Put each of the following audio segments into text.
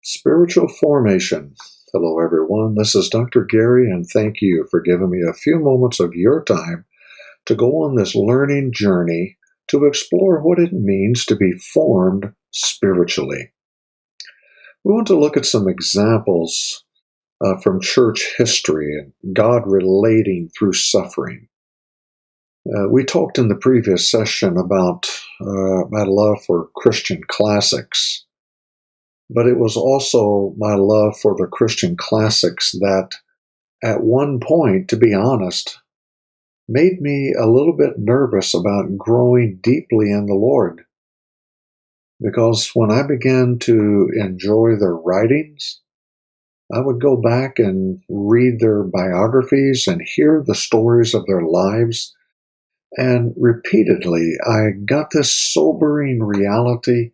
Spiritual formation. Hello, everyone. This is Dr. Gary, and thank you for giving me a few moments of your time to go on this learning journey to explore what it means to be formed spiritually. We want to look at some examples from church history and God relating through suffering. We talked in the previous session about my love for Christian classics. But it was also my love for the Christian classics that, at one point, to be honest, made me a little bit nervous about growing deeply in the Lord. Because when I began to enjoy their writings, I would go back and read their biographies and hear the stories of their lives. And repeatedly, I got this sobering reality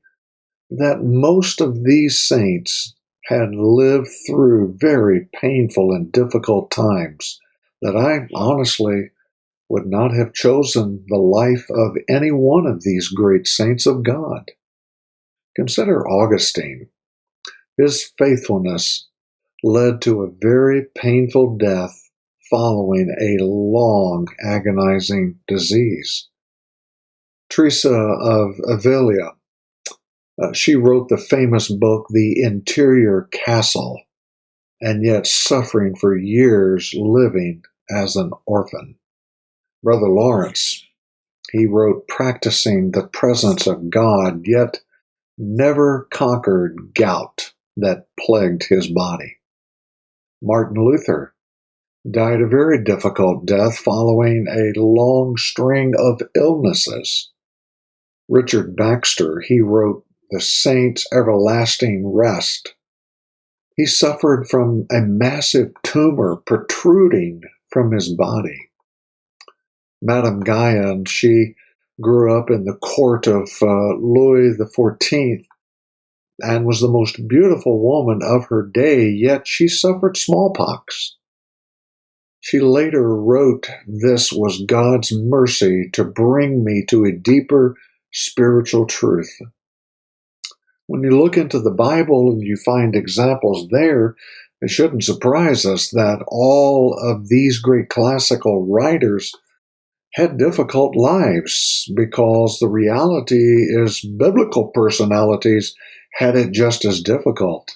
that most of these saints had lived through very painful and difficult times, that I honestly would not have chosen the life of any one of these great saints of God. Consider Augustine. His faithfulness led to a very painful death following a long, agonizing disease. Teresa of Avila, she wrote the famous book, The Interior Castle, and yet suffering for years living as an orphan. Brother Lawrence, he wrote Practicing the Presence of God, yet never conquered gout that plagued his body. Martin Luther died a very difficult death following a long string of illnesses. Richard Baxter, he wrote The Saint's Everlasting Rest. He suffered from a massive tumor protruding from his body. Madame Guyon, she grew up in the court of Louis XIV and was the most beautiful woman of her day, yet she suffered smallpox. She later wrote, "This was God's mercy to bring me to a deeper spiritual truth." When you look into the Bible and you find examples there, it shouldn't surprise us that all of these great classical writers had difficult lives, because the reality is biblical personalities had it just as difficult.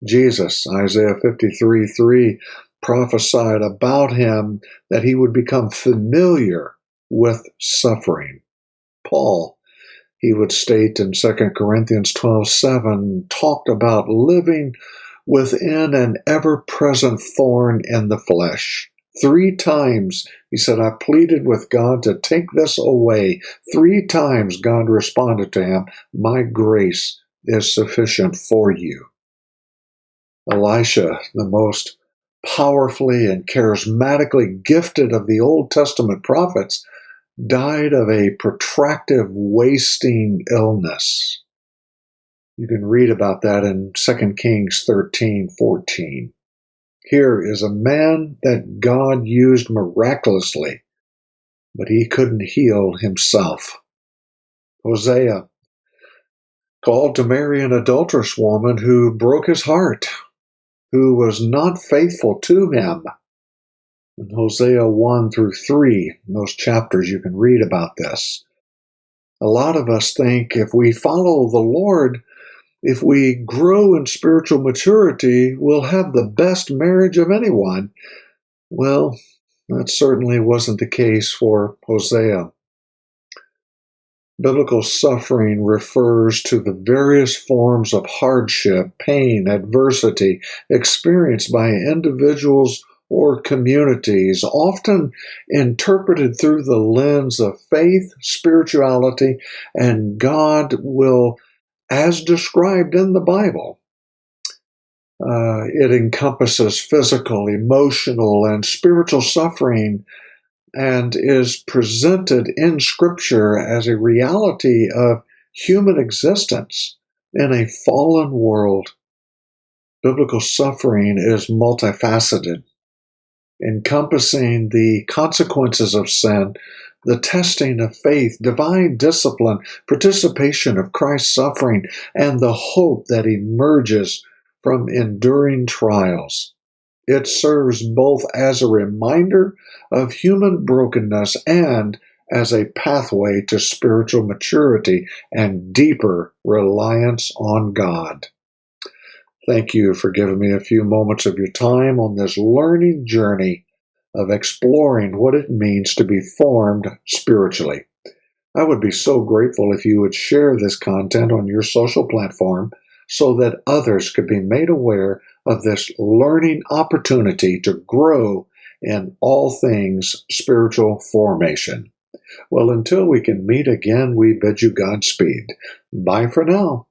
Jesus, Isaiah 53:3, prophesied about him that he would become familiar with suffering. Paul, he would state in 2 Corinthians 12:7, talked about living within an ever-present thorn in the flesh. 3 times, he said, I pleaded with God to take this away. 3 times God responded to him, my grace is sufficient for you. Elisha, the most powerfully and charismatically gifted of the Old Testament prophets, died of a protracted wasting illness. You can read about that in 2 Kings 13:14. Here is a man that God used miraculously, but he couldn't heal himself. Hosea, called to marry an adulterous woman who broke his heart, who was not faithful to him. In Hosea 1-3, in those chapters, you can read about this. A lot of us think if we follow the Lord, if we grow in spiritual maturity, we'll have the best marriage of anyone. Well, that certainly wasn't the case for Hosea. Biblical suffering refers to the various forms of hardship, pain, adversity experienced by individuals or communities, often interpreted through the lens of faith, spirituality, and God will, as described in the Bible. It encompasses physical, emotional, and spiritual suffering, and is presented in Scripture as a reality of human existence in a fallen world. Biblical suffering is multifaceted, encompassing the consequences of sin, the testing of faith, divine discipline, participation of Christ's suffering, and the hope that emerges from enduring trials. It serves both as a reminder of human brokenness and as a pathway to spiritual maturity and deeper reliance on God. Thank you for giving me a few moments of your time on this learning journey of exploring what it means to be formed spiritually. I would be so grateful if you would share this content on your social platform so that others could be made aware of this learning opportunity to grow in all things spiritual formation. Well, until we can meet again, we bid you Godspeed. Bye for now.